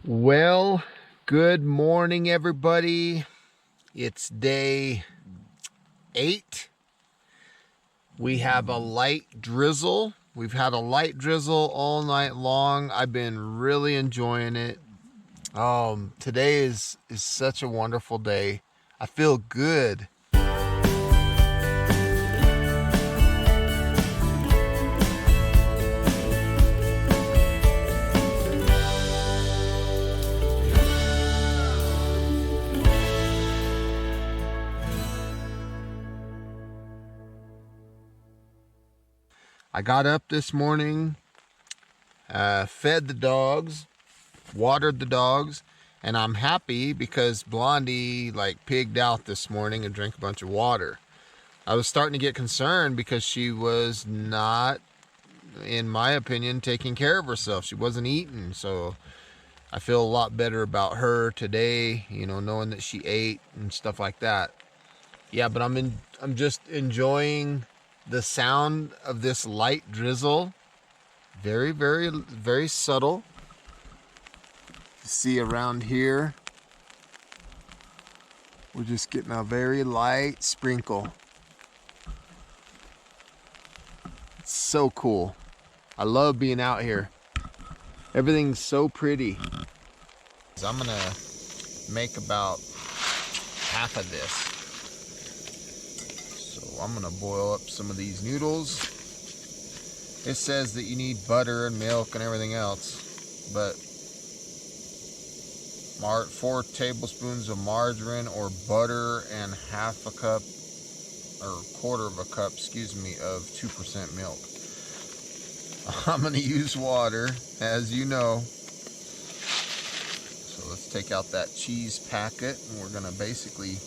Well, good morning, everybody. It's day 8. We have a light drizzle. We've had a light drizzle all night long. I've been really enjoying it. Today is such a wonderful day. I feel good. I got up this morning, fed the dogs, watered the dogs, and I'm happy because Blondie pigged out this morning and drank a bunch of water. I was starting to get concerned because she was not, in my opinion, taking care of herself. She wasn't eating, so I feel a lot better about her today, knowing that she ate and stuff like that. Yeah, but I'm just enjoying the sound of this light drizzle. Very, very, very subtle. You see around here, we're just getting a very light sprinkle. It's so cool. I love being out here. Everything's so pretty. I'm gonna make about half of this. I'm gonna boil up some of these noodles. It says that you need butter and milk and everything else, but 4 tablespoons of margarine or butter and half a cup or quarter of a cup, of 2% milk. I'm gonna use water, as you know. So let's take out that cheese packet, and we're gonna basically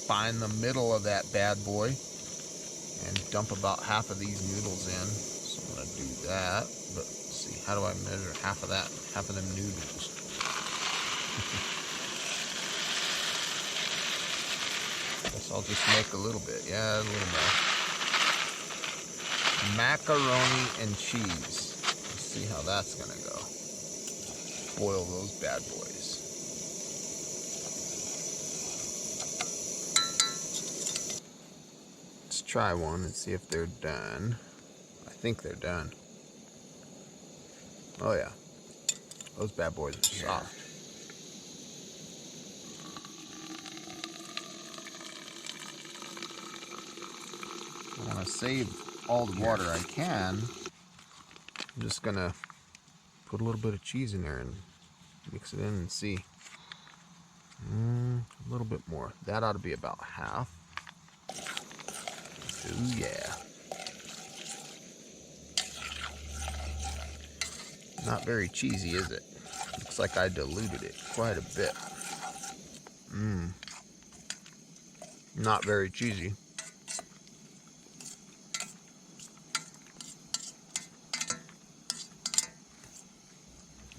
find the middle of that bad boy and dump about half of these noodles in. So I'm gonna do that, but let's see, how do I measure half of that and half of them noodles? Guess I'll just make a little bit. Yeah, a little more. Macaroni and cheese. Let's see how that's gonna go. Boil those bad boys. Try one and see if they're done. I think they're done. Oh yeah, those bad boys are soft. I want to save all the water I can. I'm just gonna put a little bit of cheese in there and mix it in and see. A little bit more. That ought to be about half. Ooh, yeah. Not very cheesy, is it? Looks like I diluted it quite a bit. Not very cheesy.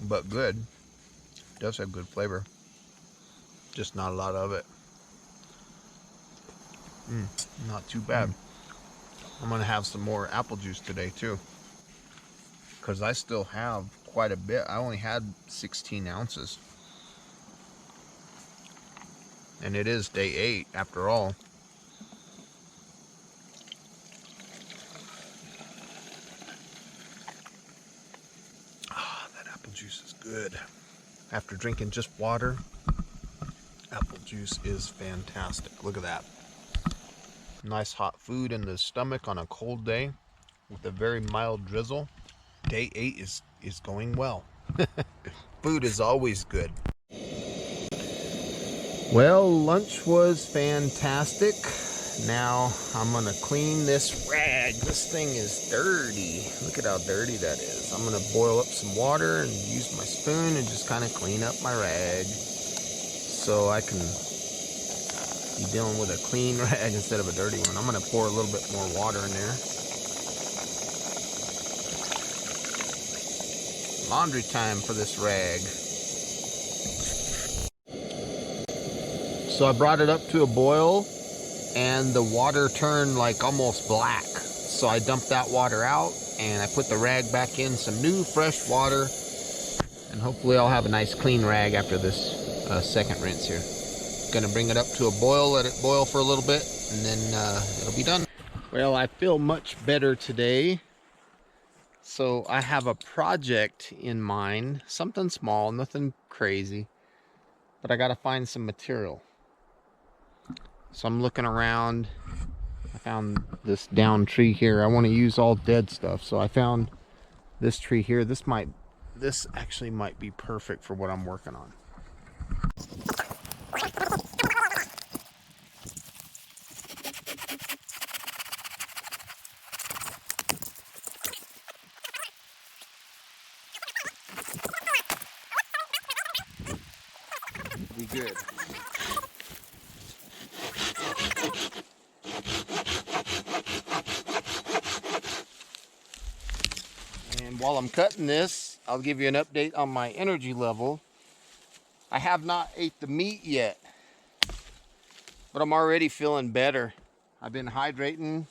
But good. Does have good flavor. Just not a lot of it. Not too bad. I'm gonna have some more apple juice today too, because I still have quite a bit. I only had 16 ounces, and it is day 8 after all. That apple juice is good. After drinking just water, apple juice is fantastic. Look at that. Nice hot food in the stomach on a cold day with a very mild drizzle. Day 8 is going well. Food is always good. Well, lunch was fantastic. Now I'm gonna clean this rag. This thing is dirty. Look at how dirty that is. I'm gonna boil up some water and use my spoon and just kind of clean up my rag so I can be dealing with a clean rag instead of a dirty one. I'm gonna pour a little bit more water in there. Laundry time for this rag. So I brought it up to a boil and the water turned almost black. So I dumped that water out and I put the rag back in, some new fresh water. And hopefully I'll have a nice clean rag after this second rinse here. Gonna bring it up to a boil, let it boil for a little bit, and then it'll be done. Well, I feel much better today. So I have a project in mind, something small, nothing crazy, but I gotta find some material. So I'm looking around. I found this down tree here. I want to use all dead stuff, so I found this tree here. This actually might be perfect for what I'm working on. Be good. And while I'm cutting this, I'll give you an update on my energy level. I have not ate the meat yet, but I'm already feeling better. I've been hydrating,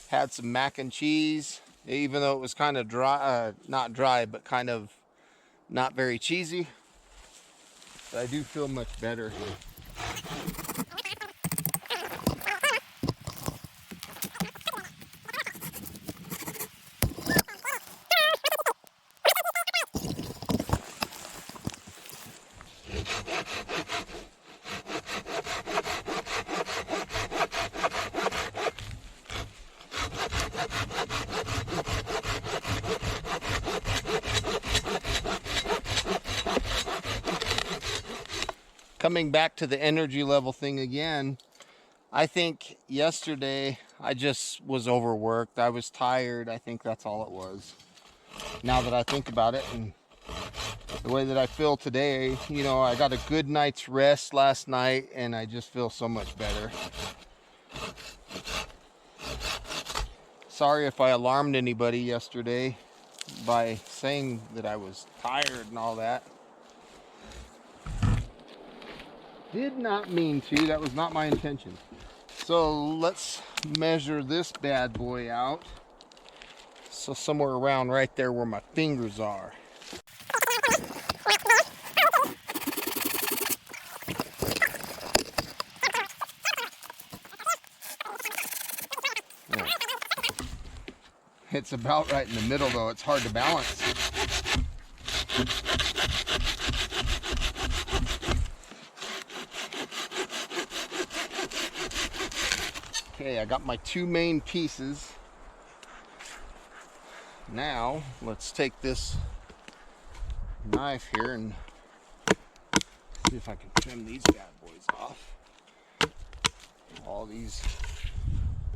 had some mac and cheese, even though it was kind of dry, not dry, but kind of not very cheesy. But I do feel much better. Coming back to the energy level thing again, I think yesterday I just was overworked. I was tired. I think that's all it was. Now that I think about it and the way that I feel today, you know, I got a good night's rest last night and I just feel so much better. Sorry if I alarmed anybody yesterday by saying that I was tired and all that. Did not mean to. That was not my intention. So let's measure this bad boy out. So somewhere around right there where my fingers are. There. It's about right in the middle though. It's hard to balance. Okay, I got my two main pieces. Now, let's take this knife here and see if I can trim these bad boys off. All these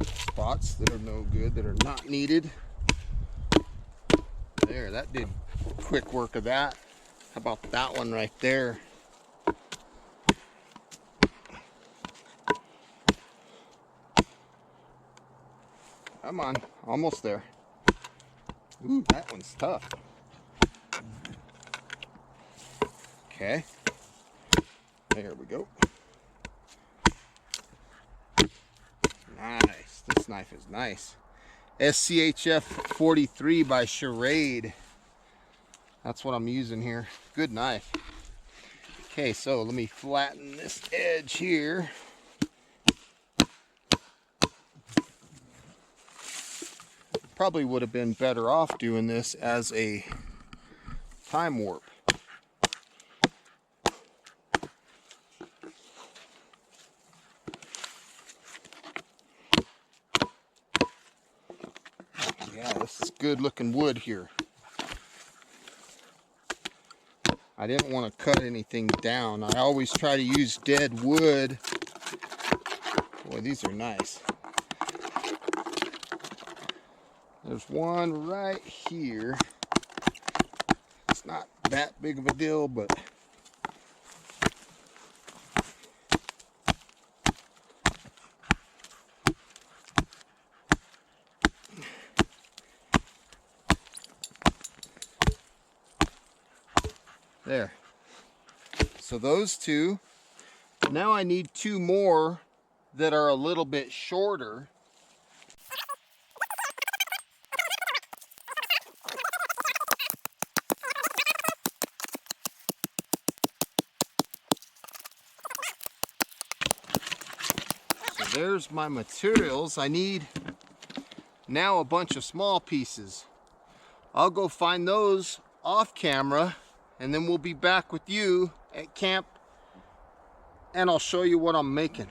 spots that are no good, that are not needed. There, that did quick work of that. How about that one right there? Come on, almost there. Ooh, that one's tough. Okay. There we go. Nice. This knife is nice. SCHF 43 by Charade. That's what I'm using here. Good knife. Okay, so let me flatten this edge here. Probably would have been better off doing this as a time warp. Yeah, this is good looking wood here. I didn't want to cut anything down. I always try to use dead wood. Boy, these are nice. There's one right here. It's not that big of a deal, but there. So those two. Now I need two more that are a little bit shorter. there's my materials. I need now a bunch of small pieces. I'll go find those off camera, and then we'll be back with you at camp, and I'll show you what I'm making.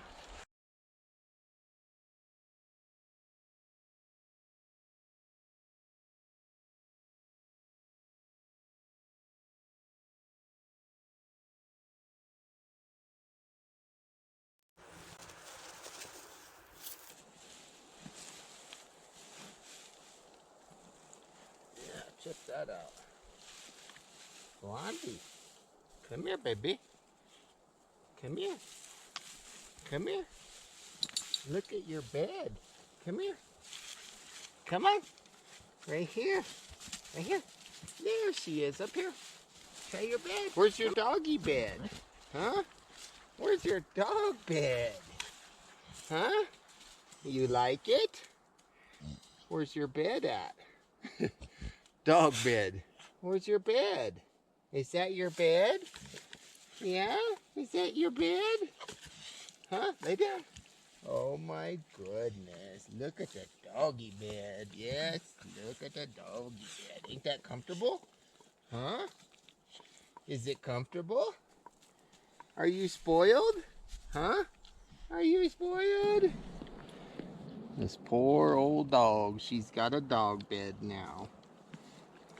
Yeah, check that out. Blondie, come here, baby. Come here. Come here. Look at your bed. Come here. Come on. Right here. Right here. There she is, up here. Try your bed. Where's your doggy bed? Huh? Where's your dog bed? Huh? You like it? Where's your bed at? Dog bed. Where's your bed? Is that your bed? Yeah? Is that your bed? Huh? Lay down. Oh my goodness. Look at the doggy bed. Yes, look at the doggy bed. Ain't that comfortable? Huh? Is it comfortable? Are you spoiled? Huh? Are you spoiled? This poor old dog. She's got a dog bed now.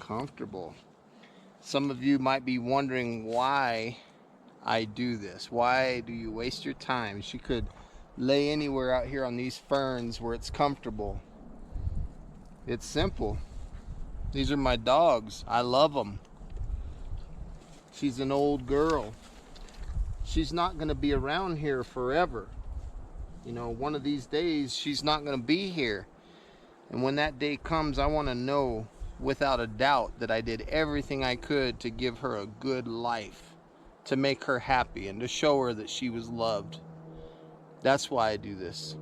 Comfortable. Some of you might be wondering why I do this. Why do you waste your time? She could lay anywhere out here on these ferns where it's comfortable. It's simple. These are my dogs. I love them. She's an old girl. She's not going to be around here forever. You know, one of these days she's not going to be here. And when that day comes, I want to know without a doubt that I did everything I could to give her a good life, to make her happy, and to show her that she was loved. That's why I do this.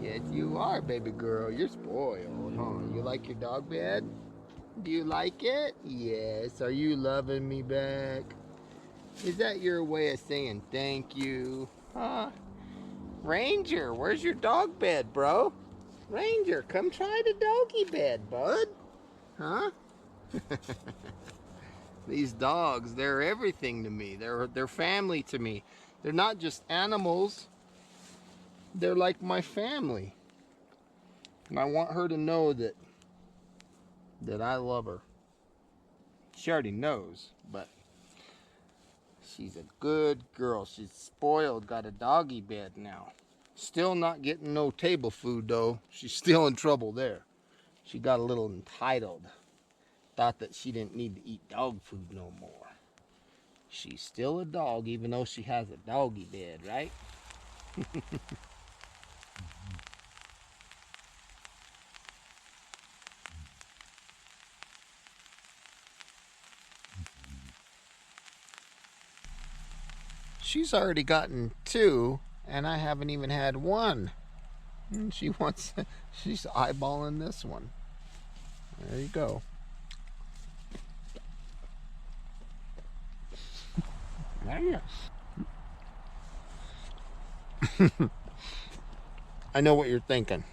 Yes, you are, baby girl. You're spoiled, huh? You like your dog bed? Do you like it? Yes. Are you loving me back? Is that your way of saying thank you? Huh? Ranger, where's your dog bed, bro? Ranger, come try the doggy bed, bud. Huh? These dogs, they're everything to me. They're family to me. They're not just animals. They're like my family. And I want her to know that I love her. She already knows, but she's a good girl. She's spoiled, got a doggy bed now. Still not getting no table food though. She's still in trouble there. She got a little entitled. Thought that she didn't need to eat dog food no more. She's still a dog even though she has a doggy bed, right? She's already gotten 2 and I haven't even had 1. And she's eyeballing this one. There you go. I know what you're thinking,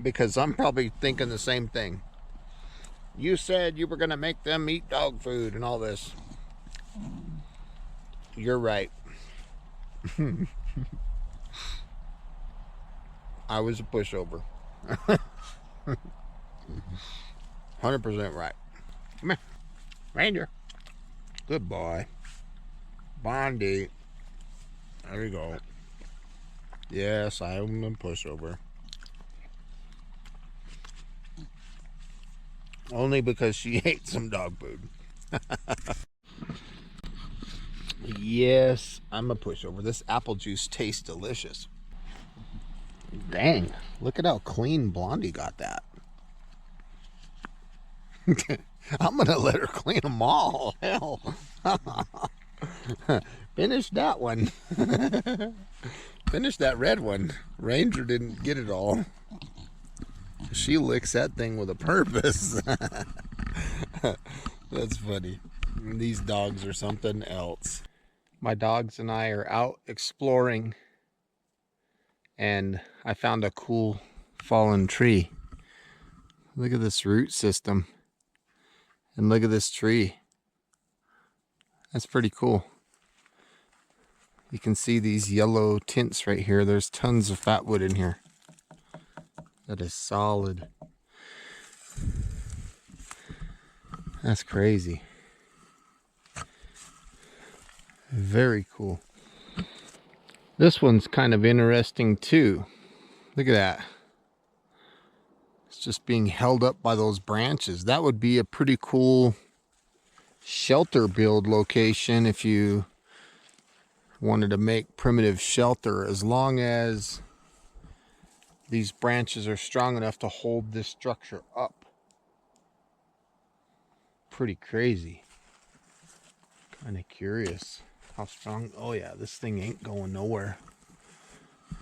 because I'm probably thinking the same thing. You said you were going to make them eat dog food and all this. You're right. I was a pushover. 100% right. Come here, Ranger. Good boy. Bondi. There you go. Yes, I'm a pushover. Only because she ate some dog food. Yes, I'm a pushover. This apple juice tastes delicious. Dang, look at how clean Blondie got that. I'm gonna let her clean them all. Hell. Finish that one. Finish that red one. Ranger didn't get it all. She licks that thing with a purpose. That's funny. These dogs are something else. My dogs and I are out exploring and I found a cool fallen tree. Look at this root system, and look at this tree. That's pretty cool. You can see these yellow tints right here. There's tons of fatwood in here. That is solid. That's crazy. Very cool. This one's kind of interesting too. Look at that. It's just being held up by those branches. That would be a pretty cool shelter build location if you wanted to make primitive shelter, as long as these branches are strong enough to hold this structure up. Pretty crazy. Kind of curious how strong. Oh yeah, this thing ain't going nowhere.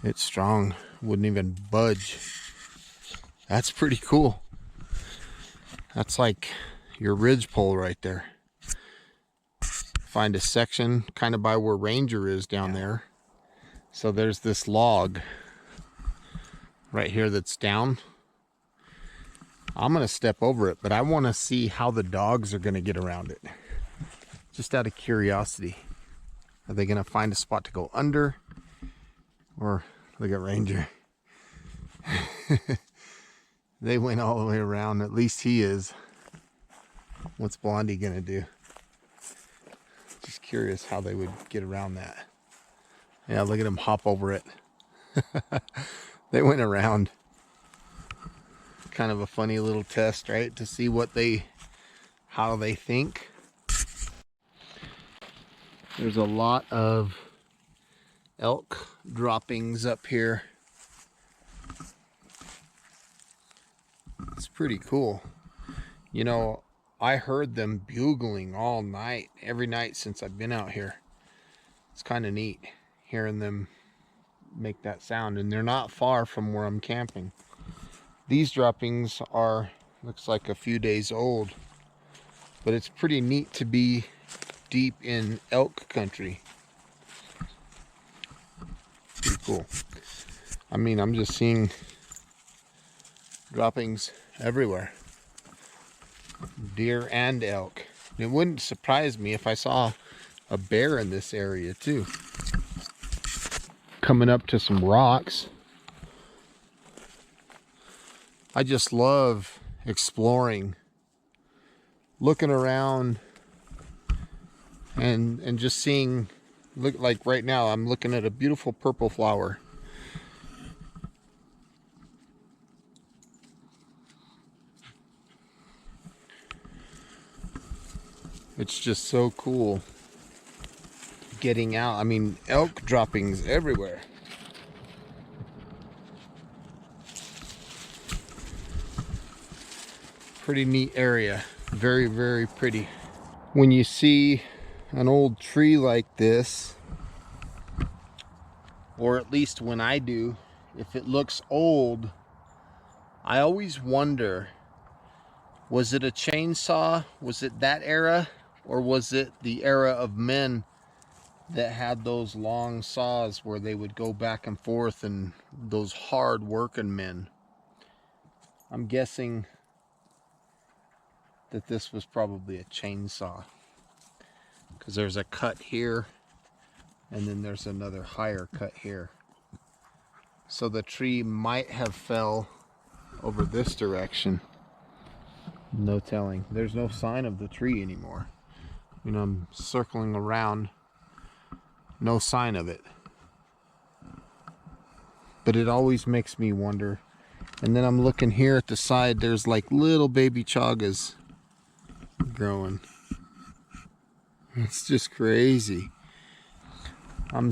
It's strong. Wouldn't even budge. That's pretty cool. That's like your ridgepole right there. Find a section kind of by where Ranger is down there. So there's this log right here that's down. I'm going to step over it, but I want to see how the dogs are going to get around it. Just out of curiosity. Are they going to find a spot to go under? Or look at Ranger. They went all the way around. At least he is. What's Blondie going to do? Just curious how they would get around that. Yeah, look at him hop over it. They went around. Kind of a funny little test, right? To see how they think. There's a lot of elk droppings up here. It's pretty cool. You know, I heard them bugling all night, every night since I've been out here. It's kind of neat hearing them make that sound, and they're not far from where I'm camping. These droppings are, looks like a few days old, but it's pretty neat to be deep in elk country. Pretty cool. I mean, I'm just seeing droppings everywhere. Deer and elk. It wouldn't surprise me if I saw a bear in this area too. Coming up to some rocks. I just love exploring, looking around, and just seeing. Look, like right now I'm looking at a beautiful purple flower. It's just so cool getting out. I mean, elk droppings everywhere. Pretty neat area. Very, very pretty. When you see an old tree like this, or at least when I do, if it looks old, I always wonder, was it a chainsaw? Was it that era? Or was it the era of men that had those long saws where they would go back and forth, and those hard working men? I'm guessing that this was probably a chainsaw, because there's a cut here and then there's another higher cut here. So the tree might have fell over this direction. No telling. There's no sign of the tree anymore. You know, I'm circling around, no sign of it. But it always makes me wonder. And then I'm looking here at the side, there's like little baby chagas growing. It's just crazy. I'm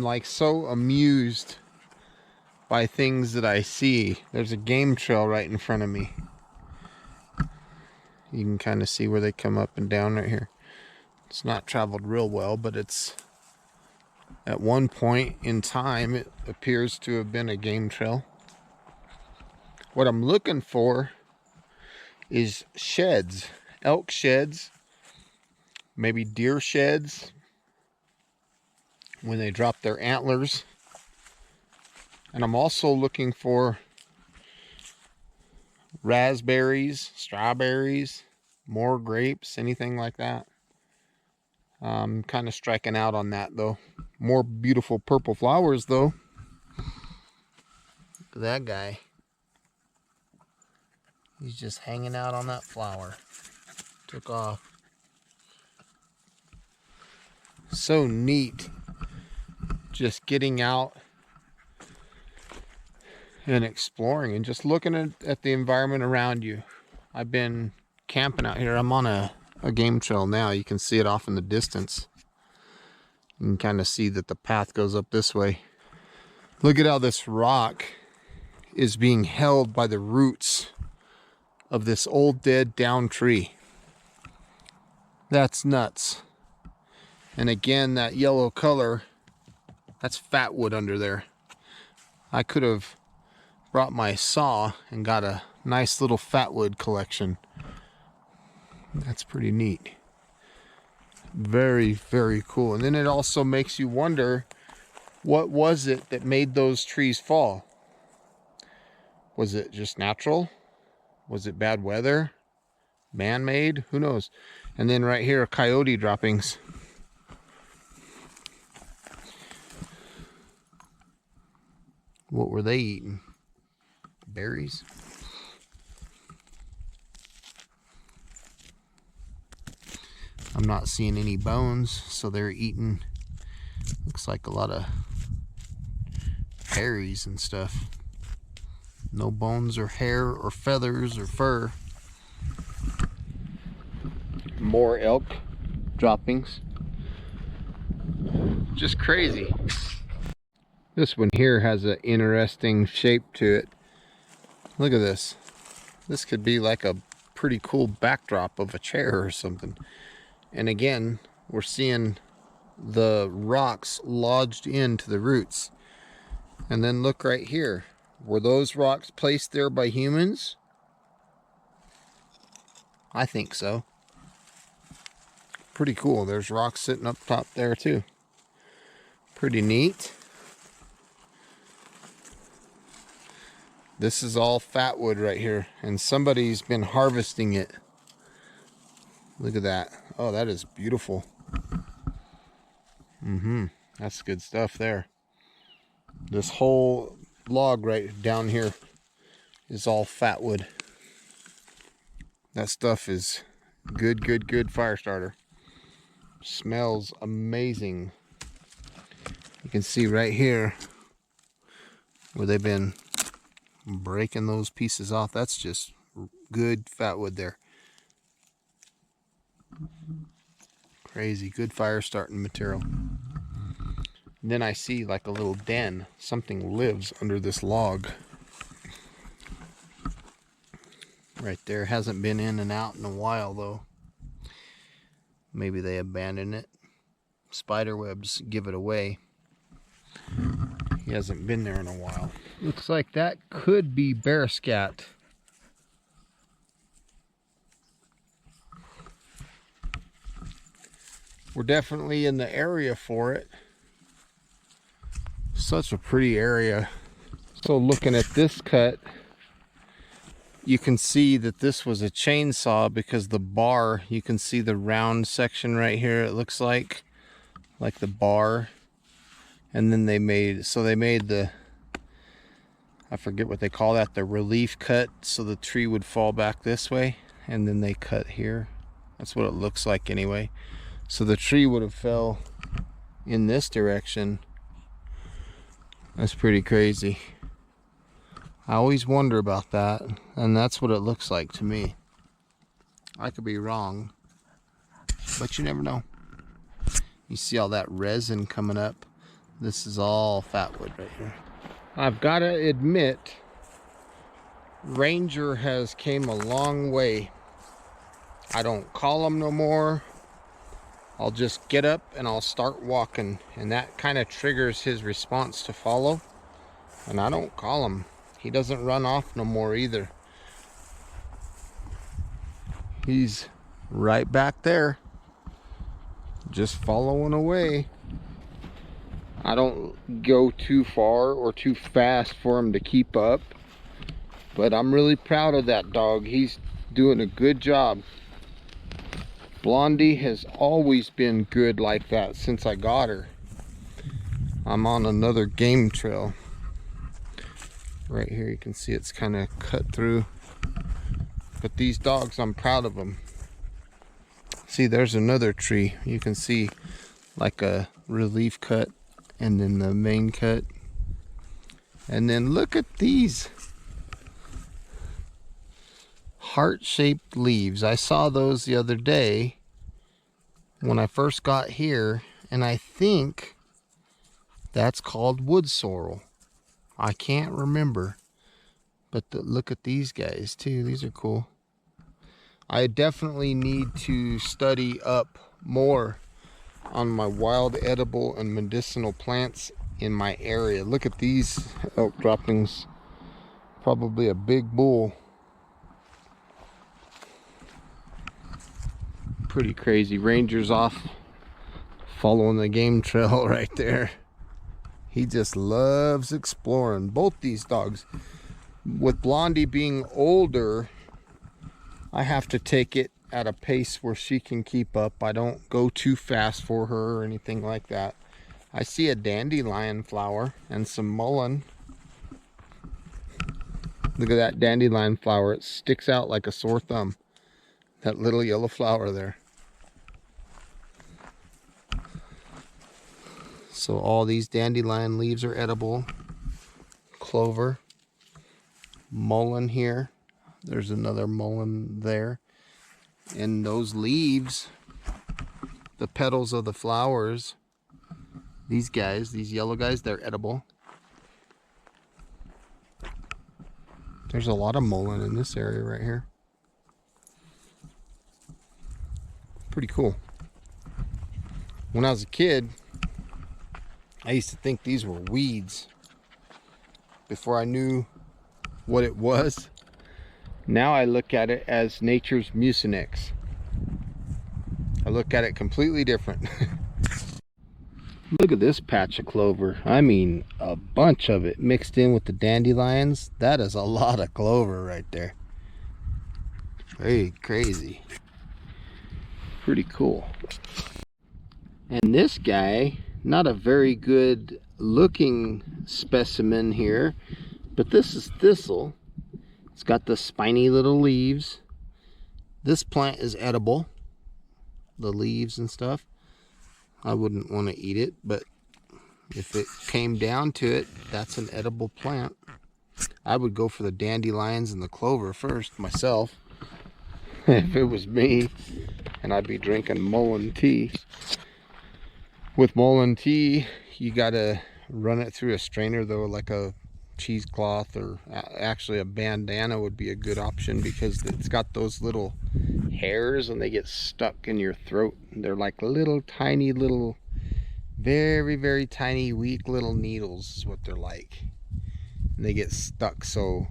like so amused by things that I see. There's a game trail right in front of me. You can kind of see where they come up and down right here. It's not traveled real well, but it's, at one point in time, it appears to have been a game trail. What I'm looking for is sheds, elk sheds, maybe deer sheds when they drop their antlers. And I'm also looking for raspberries, strawberries, more grapes, anything like that. I'm kind of striking out on that though. More beautiful purple flowers though. Look at that guy. He's just hanging out on that flower. Took off. So neat. Just getting out and exploring and just looking at the environment around you. I've been camping out here. I'm on a game trail now. You can see it off in the distance. You can kind of see that the path goes up this way. Look at how this rock is being held by the roots of this old dead down tree. That's nuts. And again, that yellow color, that's fat wood under there. I could have brought my saw and got a nice little fat wood collection. That's pretty neat. Very, very cool. And then it also makes you wonder, what was it that made those trees fall? Was it just natural? Was it bad weather? Man-made? Who knows? And then right here, coyote droppings. What were they eating? Berries? I'm not seeing any bones, so they're eating, looks like a lot of berries and stuff. No bones or hair or feathers or fur. More elk droppings. Just crazy. This one here has an interesting shape to it. Look at this. This could be like a pretty cool backdrop of a chair or something. And again, we're seeing the rocks lodged into the roots. And then look right here. Were those rocks placed there by humans? I think so. Pretty cool. There's rocks sitting up top there too. Pretty neat. This is all fat wood right here, and somebody's been harvesting it. Look at that. Oh, that is beautiful. That's good stuff there. This whole log right down here is all fat wood. That stuff is good fire starter. Smells amazing. You can see right here where they've been breaking those pieces off. That's just good fat wood there. Crazy good fire starting material. And then I see like a little den. Something lives under this log right there. Hasn't been in and out in a while though. Maybe they abandoned it. Spider webs give it away. He hasn't been there in a while. Looks like that could be bear scat. We're definitely in the area for it. Such a pretty area. So looking at this cut, you can see that this was a chainsaw because the bar, you can see the round section right here, it looks like the bar. And then they made the, I forget what they call that, the relief cut, so the tree would fall back this way, and then they cut here. That's what it looks like anyway. So the tree would have fell in this direction. That's pretty crazy. I always wonder about that, and that's what it looks like to me. I could be wrong, but you never know. You see all that resin coming up. This is all fat wood right here. I've got to admit, Ranger has came a long way. I don't call him no more. I'll just get up and I'll start walking, and that kind of triggers his response to follow. And I don't call him. He doesn't run off no more either. He's right back there, just following away. I don't go too far or too fast for him to keep up. But I'm really proud of that dog. He's doing a good job. Blondie has always been good like that since I got her. I'm on another game trail. Right here you can see it's kind of cut through. But these dogs, I'm proud of them. See, there's another tree. You can see like a relief cut and then the main cut. And then look at these heart-shaped leaves. I saw those the other day when I first got here, and I think that's called wood sorrel. I can't remember, but look at these guys too. These are cool. I definitely need to study up more on my wild edible and medicinal plants in my area. Look at these elk droppings. Probably a big bull. Pretty crazy. Ranger's off following the game trail right there. He just loves exploring. Both these dogs. With Blondie being older, I have to take it at a pace where she can keep up. I don't go too fast for her or anything like that. I see a dandelion flower and some mullein. Look at that dandelion flower. It sticks out like a sore thumb. That little yellow flower there. So all these dandelion leaves are edible. Clover. Mullein here. There's another mullein there. And those leaves, the petals of the flowers, these guys, these yellow guys, they're edible. There's a lot of mullein in this area right here. Pretty cool. When I was a kid, I used to think these were weeds before I knew what it was. Now I look at it as nature's mucinex. I look at it completely different. Look at this patch of clover. I mean, a bunch of it mixed in with the dandelions. That is a lot of clover right there. Very crazy. Pretty cool. And this guy, not a very good looking specimen here, but this is thistle. It's got the spiny little leaves. This plant is edible. The leaves and stuff. I wouldn't want to eat it, but if it came down to it, that's an edible plant. I would go for the dandelions and the clover first myself. If it was me, and I'd be drinking mullein tea. With mullein tea, you gotta run it through a strainer though, like a cheesecloth, or actually a bandana would be a good option, because it's got those little hairs and they get stuck in your throat. They're like little tiny little, very very tiny weak little needles is what they're like, and they get stuck. So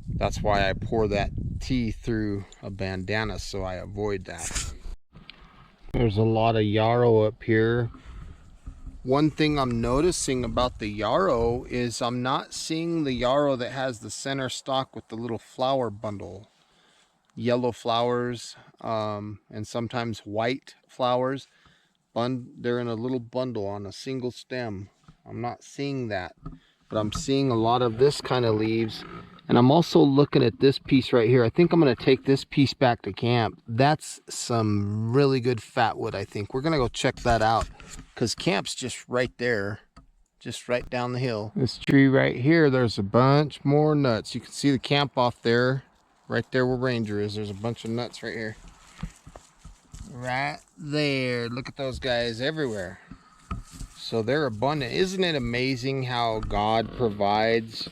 that's why I pour that tea through a bandana, so I avoid that. There's a lot of yarrow up here. One thing I'm noticing about the yarrow is I'm not seeing the yarrow that has the center stalk with the little flower bundle. Yellow flowers, and sometimes white flowers. They're in a little bundle on a single stem. I'm not seeing that, but I'm seeing a lot of this kind of leaves. And I'm also looking at this piece right here. I think I'm going to take this piece back to camp. That's some really good fatwood, I think. We're going to go check that out, because camp's just right there, just right down the hill. This tree right here, there's a bunch more nuts. You can see the camp off there, right there where Ranger is. There's a bunch of nuts right here. Right there. Look at those guys everywhere. So they're abundant. Isn't it amazing how God provides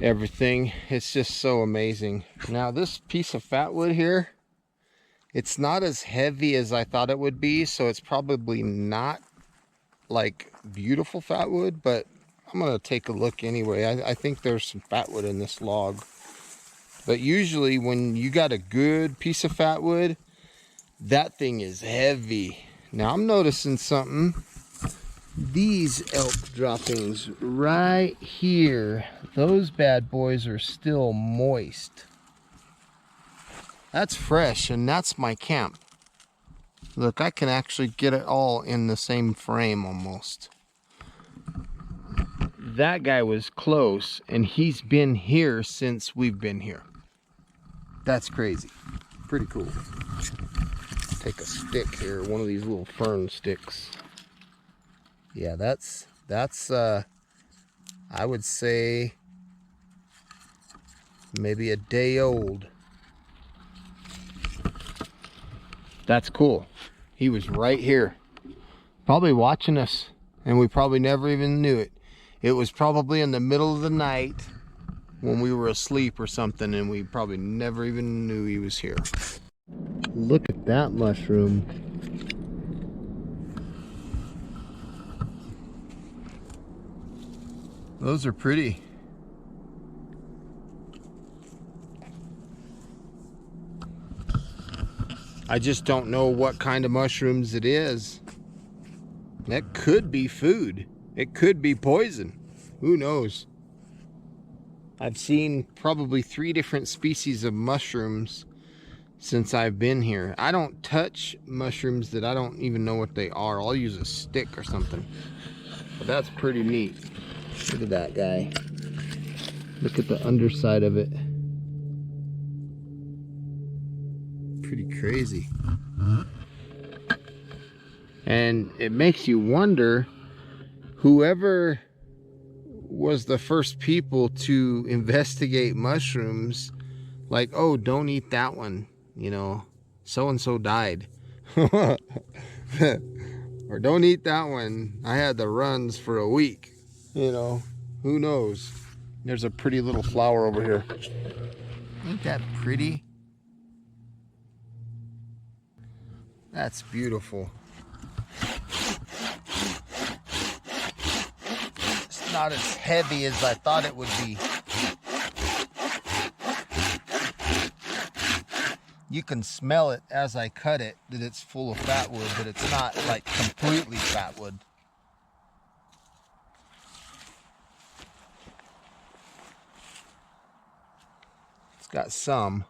everything? It's just so amazing. Now this piece of fatwood here, it's not as heavy as I thought it would be, so it's probably not like beautiful fatwood, but I'm gonna take a look anyway. I think there's some fatwood in this log. But usually when you got a good piece of fatwood, that thing is heavy. Now I'm noticing something. These elk droppings right here, those bad boys are still moist. That's fresh, and that's my camp. Look, I can actually get it all in the same frame almost. That guy was close, and he's been here since we've been here. That's crazy. Pretty cool. Take a stick here, one of these little fern sticks. Yeah, that's I would say maybe a day old. That's cool. He was right here, probably watching us, and we probably never even knew it. It was probably in the middle of the night when we were asleep or something, and we probably never even knew he was here. Look at that mushroom. Those are pretty. I just don't know what kind of mushrooms it is. That could be food. It could be poison. Who knows? I've seen probably 3 different species of mushrooms since I've been here. I don't touch mushrooms that I don't even know what they are. I'll use a stick or something. But that's pretty neat. Look at that guy. Look at the underside of it. Pretty crazy. And it makes you wonder, whoever was the first people to investigate mushrooms, like, oh, don't eat that one, you know, so and so died. Or don't eat that one, I had the runs for a week. You know, who knows? There's a pretty little flower over here. Ain't that pretty? That's beautiful. It's not as heavy as I thought it would be. You can smell it as I cut it, that it's full of fatwood, but it's not like completely fatwood. It's got some.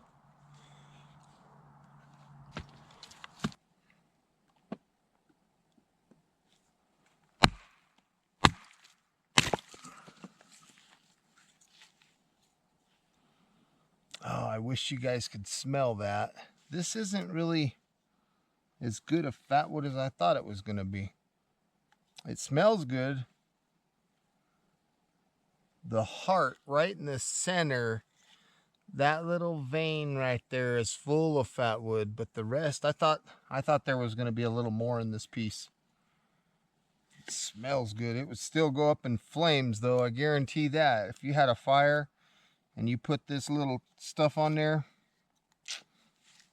Oh, I wish you guys could smell that. This isn't really as good a fatwood as I thought it was going to be. It smells good. The heart right in the center, that little vein right there is full of fatwood, but the rest, I thought there was going to be a little more in this piece. It smells good. It would still go up in flames though, I guarantee that. If you had a fire and you put this little stuff on there,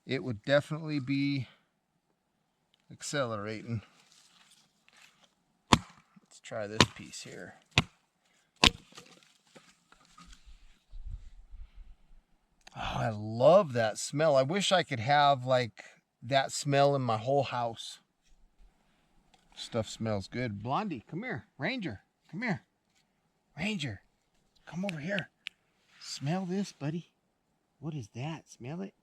it would definitely be accelerating. Let's try this piece here. Oh, I love that smell. I wish I could have like that smell in my whole house. Stuff smells good. Blondie, come here. Ranger, come here. Ranger, come over here. Smell this, buddy. What is that? Smell it?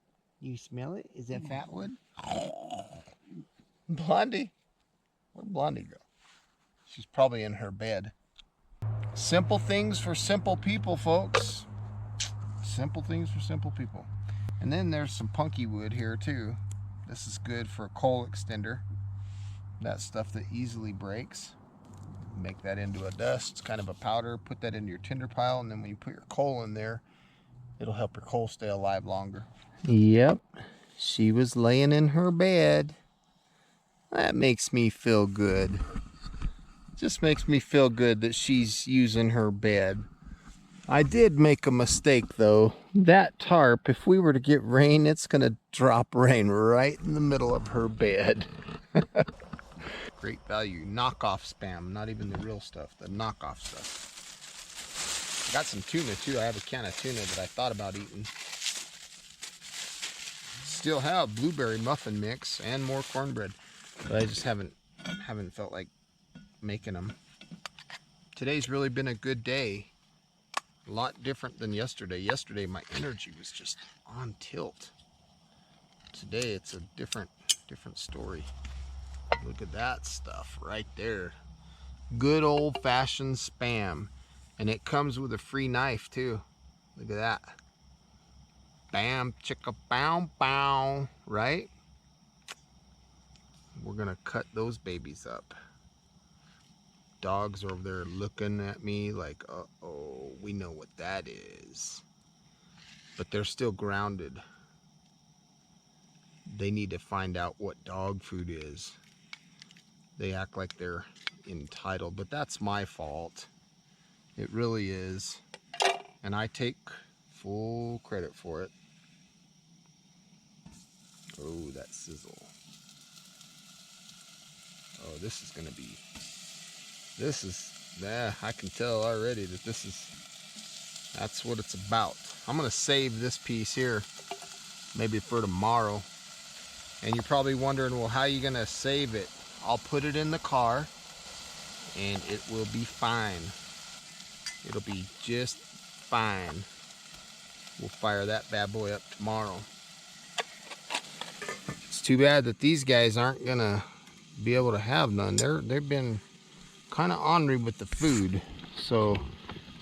You smell it? Is that fatwood? Blondie. Where'd Blondie go? She's probably in her bed. Simple things for simple people, folks. Simple things for simple people. And then there's some punky wood here too. This is good for a coal extender. That stuff that easily breaks. Make that into a dust. It's kind of a powder. Put that into your tinder pile, and then when you put your coal in there, it'll help your coal stay alive longer. Yep, she was laying in her bed. That makes me feel good. Just makes me feel good that she's using her bed. I did make a mistake though. That tarp, if we were to get rain, it's gonna drop rain right in the middle of her bed. Great value. Knockoff spam, not even the real stuff, the knockoff stuff. I got some tuna too. I have a can of tuna that I thought about eating. Still have blueberry muffin mix and more cornbread, but I just haven't felt like making them. Today's really been a good day. A lot different than yesterday. Yesterday my energy was just on tilt. Today it's a different story. Look at that stuff right there. Good old-fashioned Spam. And it comes with a free knife too. Look at that. Bam, chicka, bow, bow, right? We're gonna cut those babies up. Dogs are over there looking at me like, uh-oh, we know what that is. But they're still grounded. They need to find out what dog food is. They act like they're entitled, but that's my fault. It really is. And I take full credit for it. Oh, that sizzle. Oh, this is gonna be, I can tell already that that's what it's about. I'm gonna save this piece here, maybe for tomorrow. And you're probably wondering, well, how are you gonna save it? I'll put it in the car and it will be fine. It'll be just fine. We'll fire that bad boy up tomorrow. It's too bad that these guys aren't gonna be able to have none. They've been kind of ornery with the food. So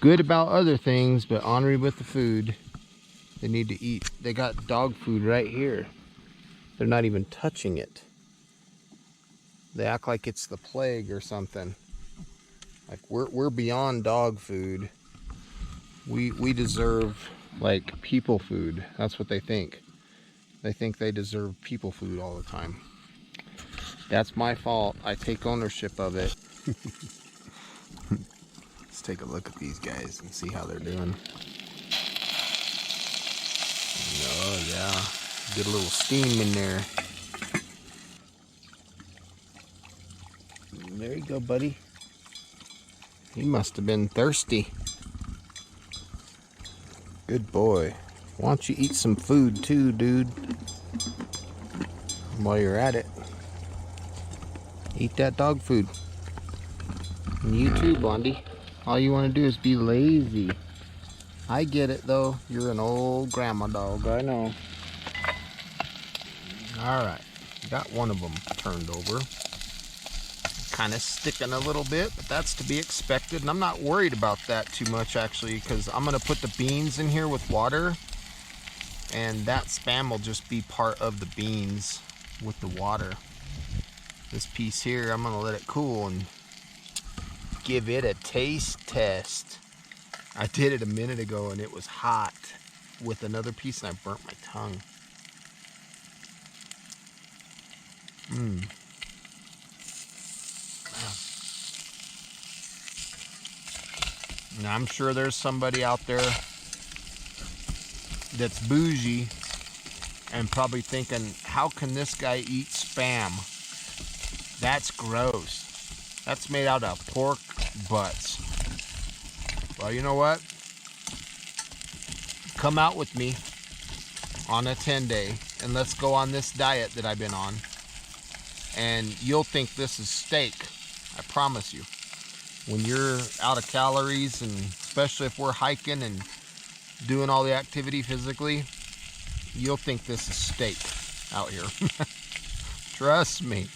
good about other things, but ornery with the food. They need to eat. They got dog food right here. They're not even touching it. They act like it's the plague or something. Like we're beyond dog food. We deserve like people food. That's what they think. They think they deserve people food all the time. That's my fault. I take ownership of it. Let's take a look at these guys and see how they're doing. Oh yeah, get a little steam in there. There you go, buddy. You must have been thirsty. Good boy. Why don't you eat some food too, dude? While you're at it. Eat that dog food. And you too, Blondie. All you want to do is be lazy. I get it though. You're an old grandma dog, I know. Alright. Got one of them turned over. Kind of sticking a little bit, but that's to be expected. And I'm not worried about that too much actually, because I'm going to put the beans in here with water. And that Spam will just be part of the beans with the water. This piece here, I'm going to let it cool and give it a taste test. I did it a minute ago and it was hot with another piece and I burnt my tongue. Now I'm sure there's somebody out there that's bougie and probably thinking, how can this guy eat Spam? That's gross. That's made out of pork butts. Well, you know what? Come out with me on a 10-day and let's go on this diet that I've been on. And you'll think this is steak. I promise you. When you're out of calories, and especially if we're hiking and doing all the activity physically, you'll think this is steak out here. Trust me.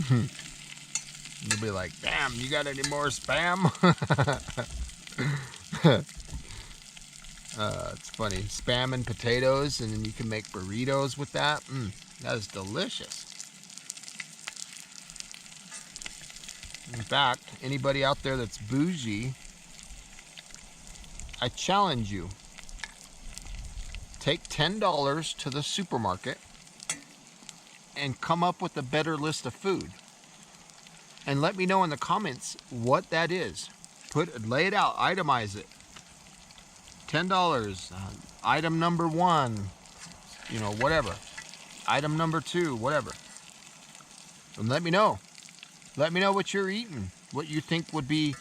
You'll be like, damn, you got any more Spam? It's funny. Spam and potatoes, and then you can make burritos with that. That is delicious. In fact, anybody out there that's bougie, I challenge you. Take $10 to the supermarket and come up with a better list of food. And let me know in the comments what that is. Lay it out, itemize it. $10, item number 1, whatever. Item number 2, whatever. And let me know. Let me know what you're eating, what you think would be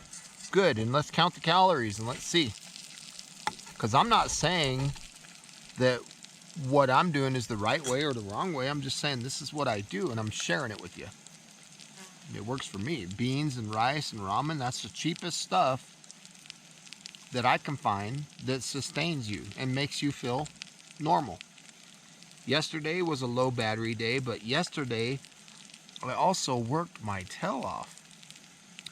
good, and let's count the calories and let's see. Because I'm not saying that what I'm doing is the right way or the wrong way. I'm just saying this is what I do and I'm sharing it with you. It works for me. Beans and rice and ramen, that's the cheapest stuff that I can find that sustains you and makes you feel normal. Yesterday was a low battery day, but yesterday I also worked my tail off.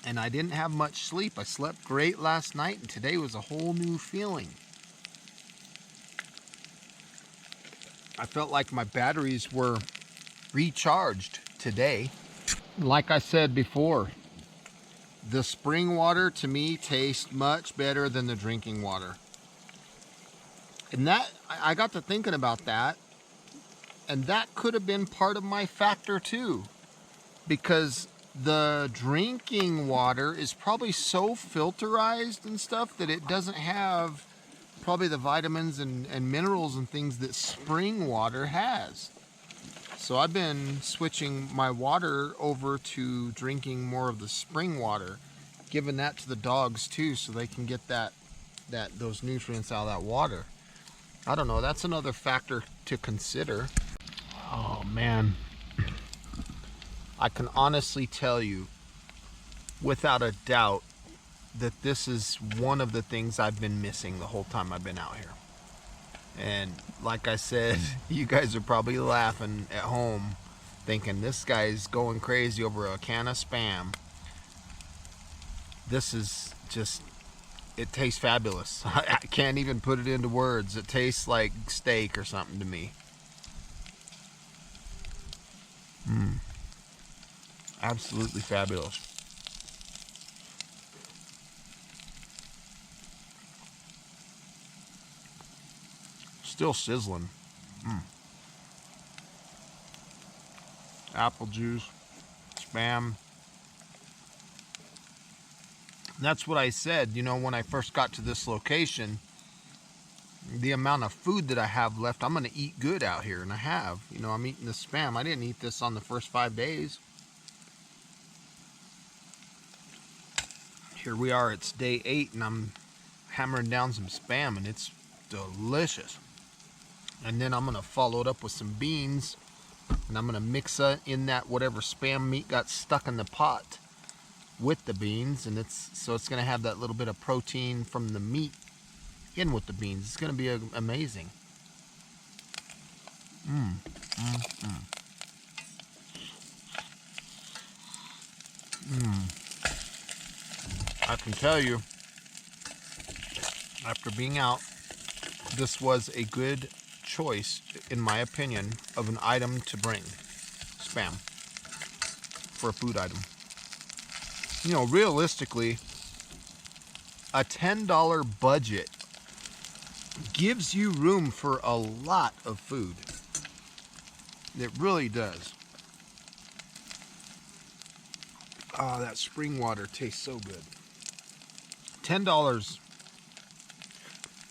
And I didn't have much sleep. I slept great last night, and today was a whole new feeling. I felt like my batteries were recharged today. Like I said before, the spring water to me tastes much better than the drinking water. And that, I got to thinking about that, and that could have been part of my factor too. Because the drinking water is probably so filterized and stuff that it doesn't have probably the vitamins and minerals and things that spring water has. So I've been switching my water over to drinking more of the spring water, giving that to the dogs too, so they can get those nutrients out of that water. I don't know, that's another factor to consider. Oh man, I can honestly tell you without a doubt that this is one of the things I've been missing the whole time I've been out here. And like I said, you guys are probably laughing at home thinking this guy's going crazy over a can of Spam. This is just, it tastes fabulous. I can't even put it into words. It tastes like steak or something to me. Absolutely fabulous. Still sizzling. Apple juice, Spam. That's what I said, you know, when I first got to this location. The amount of food that I have left, I'm going to eat good out here, and I have. You know, I'm eating the Spam. I didn't eat this on the first 5 days. Here we are, it's day 8, and I'm hammering down some Spam, and it's delicious. And then I'm going to follow it up with some beans, and I'm going to mix in that whatever Spam meat got stuck in the pot with the beans, and it's going to have that little bit of protein from the meat in with the beans. It's going to be amazing. I can tell you, after being out, this was a good choice, in my opinion, of an item to bring. Spam. For a food item. You know, realistically, a $10 budget gives you room for a lot of food. It really does. Oh, that spring water tastes so good. $10.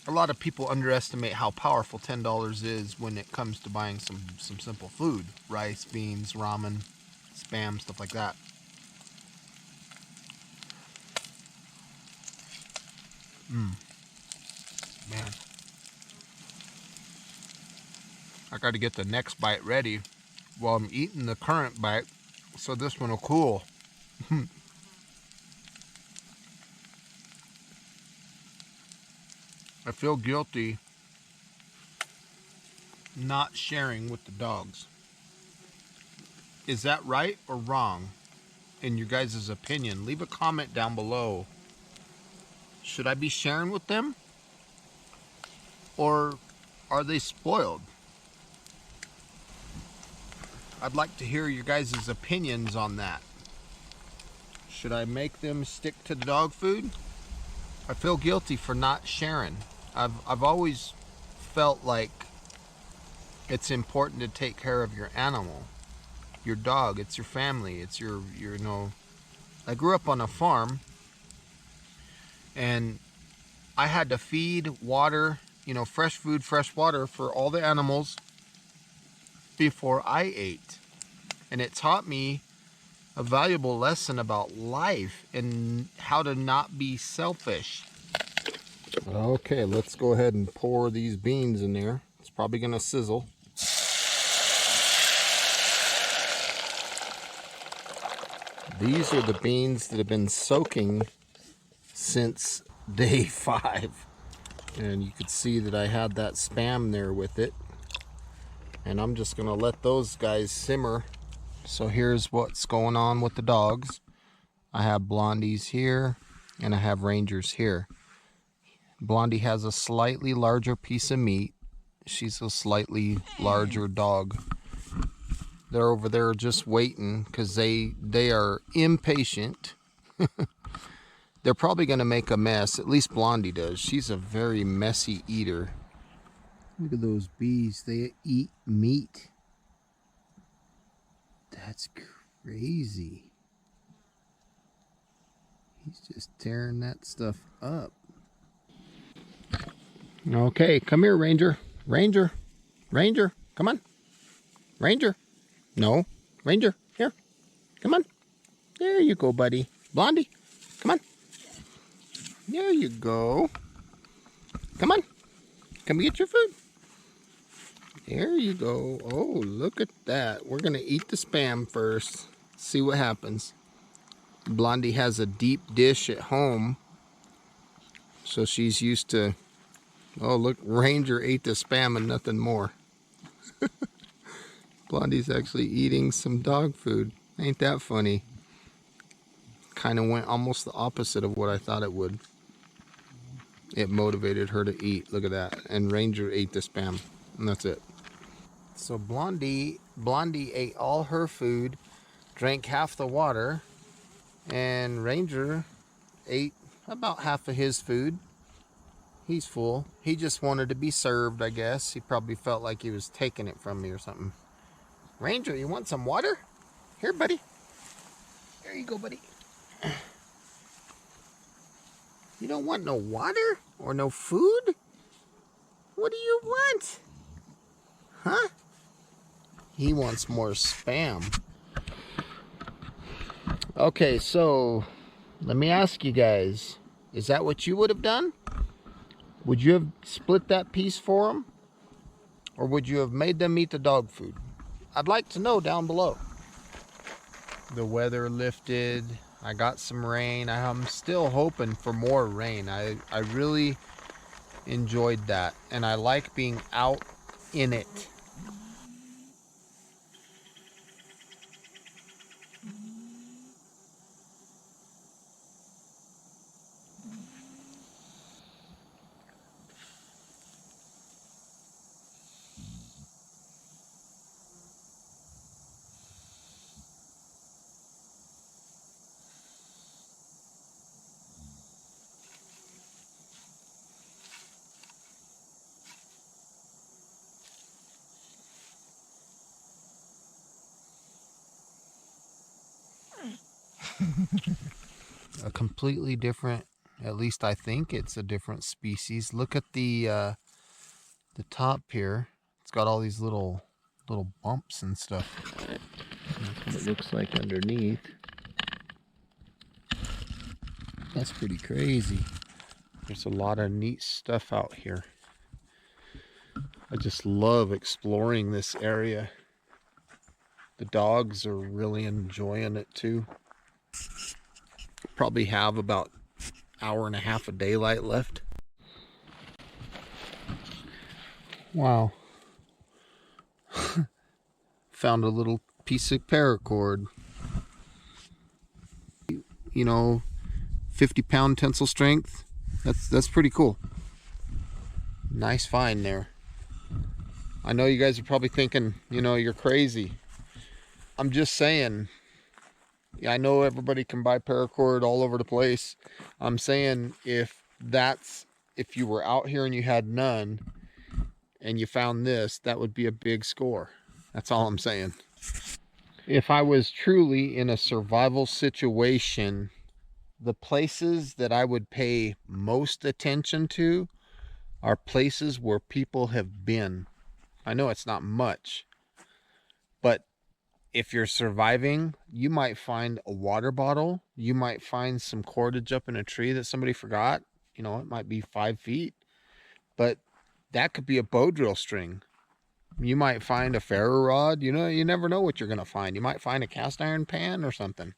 A lot of people underestimate how powerful $10 is when it comes to buying some simple food. Rice, beans, ramen, Spam, stuff like that. Man. I got to get the next bite ready while I'm eating the current bite, so this one will cool. I feel guilty not sharing with the dogs. Is that right or wrong? In your guys' opinion, leave a comment down below. Should I be sharing with them? Or are they spoiled? I'd like to hear your guys' opinions on that. Should I make them stick to the dog food? I feel guilty for not sharing. I've always felt like it's important to take care of your animal, your dog. It's your family. It's your you know. I grew up on a farm, and I had to feed, water, you know, fresh food, fresh water for all the animals before I ate. And it taught me a valuable lesson about life and how to not be selfish. Okay, let's go ahead and pour these beans in there. It's probably gonna sizzle. These are the beans that have been soaking since day 5. And you could see that I had that Spam there with it. And I'm just gonna let those guys simmer. So here's what's going on with the dogs. I have Blondies here and I have Rangers here. Blondie has a slightly larger piece of meat. She's a slightly larger dog. They're over there just waiting because they are impatient. They're probably going to make a mess. At least Blondie does. She's a very messy eater. Look at those bees. They eat meat. That's crazy. He's just tearing that stuff up. Okay, come here, Ranger. Ranger. Ranger. Come on. Ranger. No. Ranger. Here. Come on. There you go, buddy. Blondie. Come on. There you go. Come on. Come get your food. There you go. Oh, look at that. We're going to eat the Spam first. See what happens. Blondie has a deep dish at home. So she's used to... Oh, look. Ranger ate the Spam and nothing more. Blondie's actually eating some dog food. Ain't that funny? Kind of went almost the opposite of what I thought it would. It motivated her to eat. Look at that. And Ranger ate the Spam. And that's it. So Blondie ate all her food, drank half the water, and Ranger ate about half of his food. He's full. He just wanted to be served, I guess. He probably felt like he was taking it from me or something. Ranger, you want some water? Here, buddy. There you go, buddy. You don't want no water or no food? What do you want? Huh? He wants more Spam. Okay, so let me ask you guys, is that what you would have done? Would you have split that piece for them? Or would you have made them eat the dog food? I'd like to know down below. The weather lifted. I got some rain. I'm still hoping for more rain. I really enjoyed that. And I like being out in it. A completely different, at least I think it's a different species. Look at the top here. It's got all these little bumps and stuff. Look what it looks like underneath. That's pretty crazy. There's a lot of neat stuff out here. I just love exploring this area. The dogs are really enjoying it too. Probably have about an hour and a half of daylight left. Wow. Found a little piece of paracord. You know, 50-pound tensile strength. That's pretty cool. Nice find there. I know you guys are probably thinking, you know, you're crazy. I'm just saying, yeah, I know everybody can buy paracord all over the place. I'm saying if you were out here and you had none and you found this, that would be a big score. That's all I'm saying. If I was truly in a survival situation, the places that I would pay most attention to are places where people have been. I know it's not much, but if you're surviving, you might find a water bottle. You might find some cordage up in a tree that somebody forgot. You know, it might be 5 feet, but that could be a bow drill string. You might find a ferro rod. You know, you never know what you're going to find. You might find a cast iron pan or something.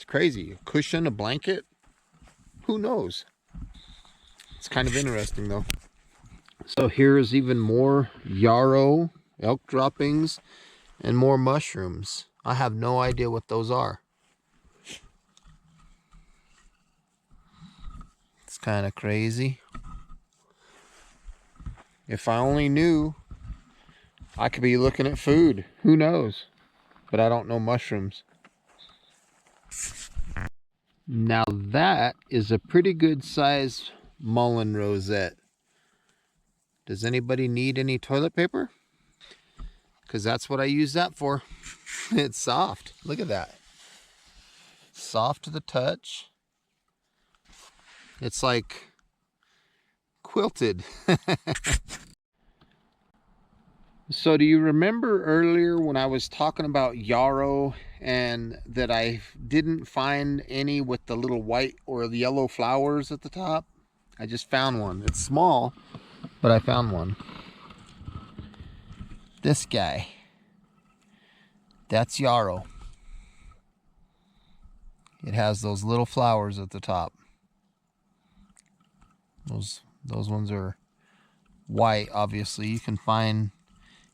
It's crazy. A cushion, a blanket, who knows? It's kind of interesting though. So here is even more yarrow, elk droppings, and more mushrooms. I have no idea what those are. It's kind of crazy. If I only knew, I could be looking at food. Who knows? But I don't know mushrooms. Now that is a pretty good size mullein rosette. Does anybody need any toilet paper? Because that's what I use that for. It's soft. Look at that. Soft to the touch. It's like quilted. So do you remember earlier when I was talking about yarrow and that I didn't find any with the little white or the yellow flowers at the top? I just found one. It's small, but I found one. This guy. That's yarrow. It has those little flowers at the top. Those ones are white, obviously. You can find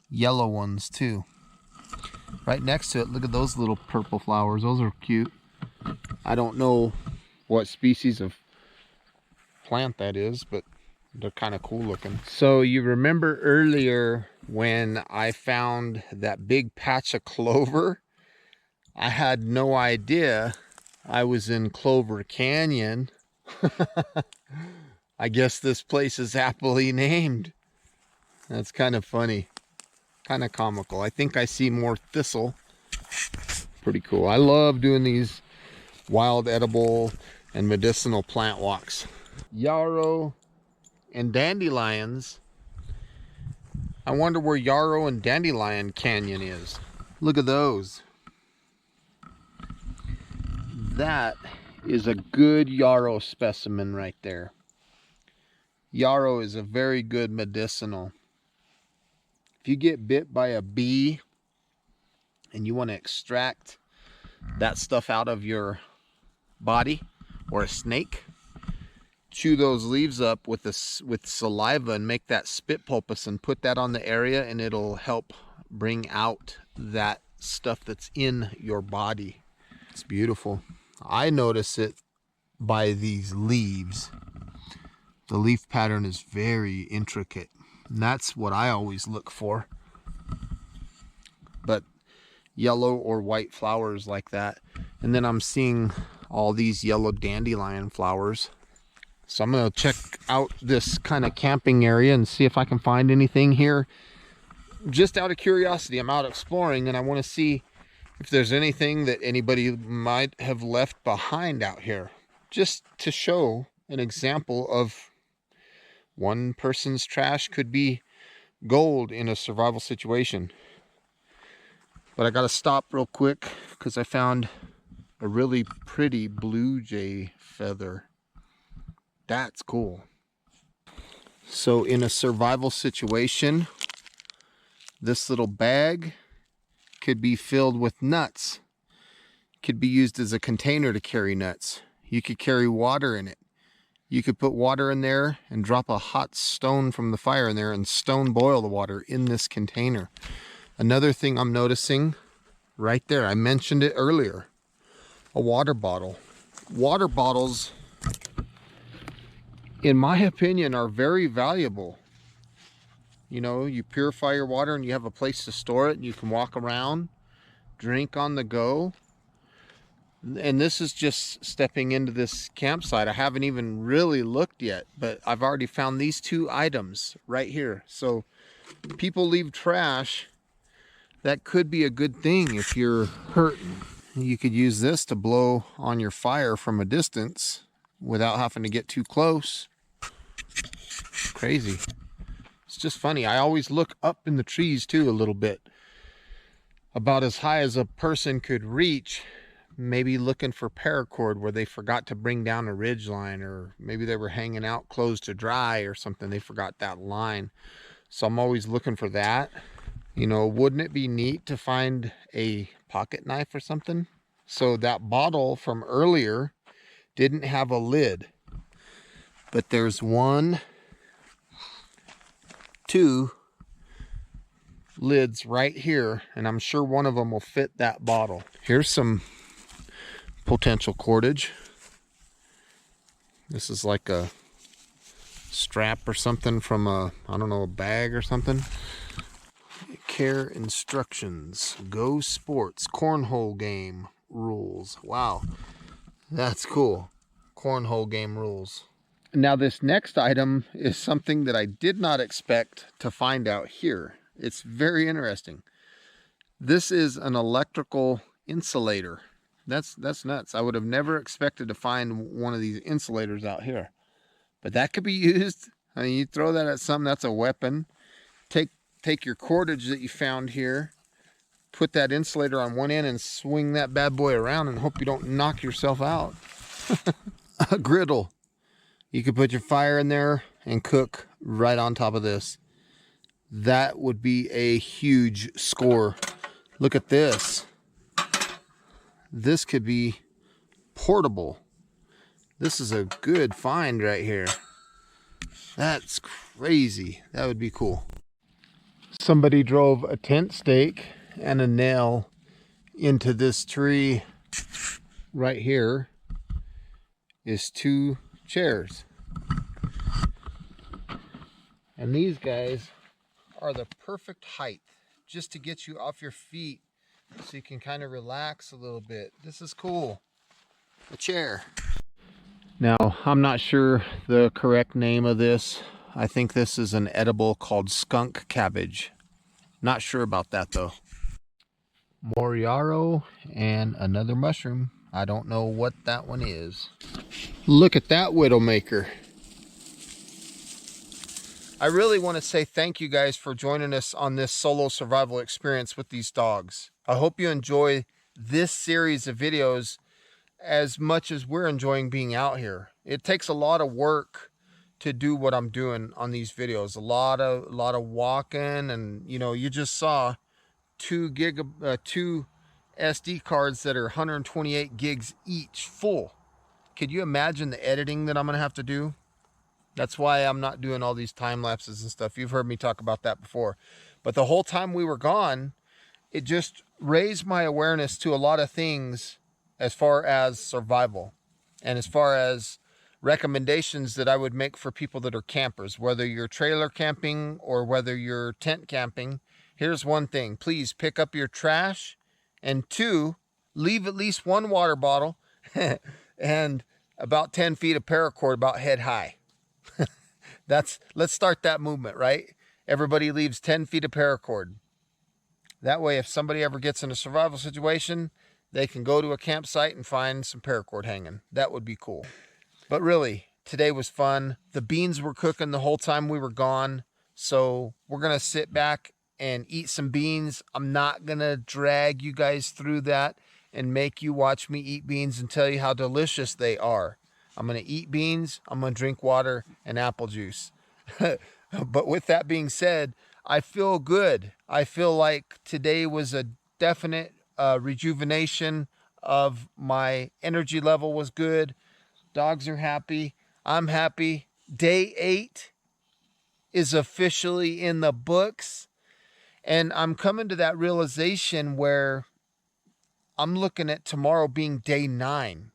yellow ones too. Right next to it, look at those little purple flowers. Those are cute. I don't know what species of plant that is, but they're kind of cool looking. So you remember earlier when I found that big patch of clover? I had no idea I was in Clover Canyon. I guess this place is aptly named. That's kind of funny. Kind of comical. I think I see more thistle. Pretty cool. I love doing these wild edible and medicinal plant walks. Yarrow and dandelions. I wonder where Yarrow and Dandelion Canyon is. Look at those. That is a good yarrow specimen right there. Yarrow is a very good medicinal. If you get bit by a bee and you want to extract that stuff out of your body, or a snake, chew those leaves up with saliva and make that spit pulpus and put that on the area, and it'll help bring out that stuff that's in your body. It's beautiful. I notice it by these leaves. The leaf pattern is very intricate, and that's what I always look for. But yellow or white flowers like that. And then I'm seeing all these yellow dandelion flowers. So I'm going to check out this kind of camping area and see if I can find anything here. Just out of curiosity, I'm out exploring and I want to see if there's anything that anybody might have left behind out here. Just to show an example of one person's trash could be gold in a survival situation. But I got to stop real quick because I found a really pretty blue jay feather. That's cool. So in a survival situation, this little bag could be filled with nuts. Could be used as a container to carry nuts. You could carry water in it. You could put water in there and drop a hot stone from the fire in there and stone boil the water in this container. Another thing I'm noticing right there, I mentioned it earlier, a water bottle. Water bottles, in my opinion, are very valuable. You know, you purify your water and you have a place to store it and you can walk around, drink on the go. And this is just stepping into this campsite. I haven't even really looked yet, but I've already found these two items right here. So people leave trash. That could be a good thing if you're hurting. You could use this to blow on your fire from a distance without having to get too close. Crazy. It's just funny. I always look up in the trees too a little bit. About as high as a person could reach. Maybe looking for paracord where they forgot to bring down a ridge line, or maybe they were hanging out close to dry or something. They forgot that line. So I'm always looking for that. You know, wouldn't it be neat to find a pocket knife or something? So that bottle from earlier didn't have a lid. But there's 1, 2 lids right here, and I'm sure one of them will fit that bottle. Here's some potential cordage. This is like a strap or something from a, I don't know, a bag or something. Care instructions. Go sports. Cornhole game rules. Wow, that's cool. Cornhole game rules. Now this next item is something that I did not expect to find out here. It's very interesting. This is an electrical insulator. That's nuts. I would have never expected to find one of these insulators out here. But that could be used. I mean, you throw that at something, that's a weapon. Take your cordage that you found here, put that insulator on one end and swing that bad boy around and hope you don't knock yourself out. A griddle. You could put your fire in there and cook right on top of this. That would be a huge score. Look at this. This could be portable. This is a good find right here. That's crazy. That would be cool. Somebody drove a tent stake and a nail into this tree. Right here is 2 chairs. And these guys are the perfect height just to get you off your feet so you can kind of relax a little bit. This is cool. A chair. Now, I'm not sure the correct name of this. I think this is an edible called skunk cabbage. Not sure about that though. More yarrow and another mushroom. I don't know what that one is. Look at that widowmaker. I really want to say thank you guys for joining us on this solo survival experience with these dogs. I hope you enjoy this series of videos as much as we're enjoying being out here. It takes a lot of work to do what I'm doing on these videos. A lot of walking, and you know, you just saw 2 SD cards that are 128 gigs each full. Could you imagine the editing that I'm gonna have to do? That's why I'm not doing all these time lapses and stuff. You've heard me talk about that before. But the whole time we were gone, it just raised my awareness to a lot of things as far as survival and as far as recommendations that I would make for people that are campers, whether you're trailer camping or whether you're tent camping. Here's one thing: please pick up your trash, and 2, leave at least 1 water bottle and about 10 feet of paracord about head high. Let's start that movement, right? Everybody leaves 10 feet of paracord. That way, if somebody ever gets in a survival situation, they can go to a campsite and find some paracord hanging. That would be cool. But really, today was fun. The beans were cooking the whole time we were gone. So we're going to sit back and eat some beans. I'm not going to drag you guys through that and make you watch me eat beans and tell you how delicious they are. I'm going to eat beans, I'm going to drink water and apple juice. But with that being said, I feel good. I feel like today was a definite rejuvenation of my energy level was good. Dogs are happy. I'm happy. Day 8 is officially in the books. And I'm coming to that realization where I'm looking at tomorrow being day 9.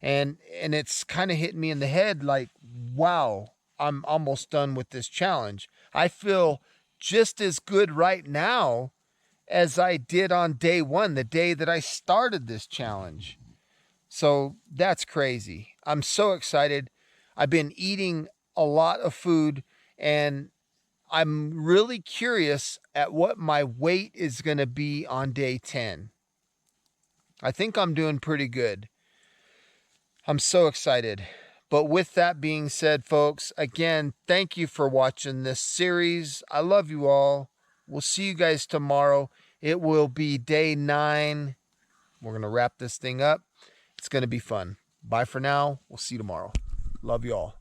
And it's kind of hitting me in the head like, wow, I'm almost done with this challenge. I feel just as good right now as I did on day 1, the day that I started this challenge. So that's crazy. I'm so excited. I've been eating a lot of food, and I'm really curious at what my weight is going to be on day 10. I think I'm doing pretty good. I'm so excited. But with that being said, folks, again, thank you for watching this series. I love you all. We'll see you guys tomorrow. It will be day 9. We're going to wrap this thing up. It's going to be fun. Bye for now. We'll see you tomorrow. Love you all.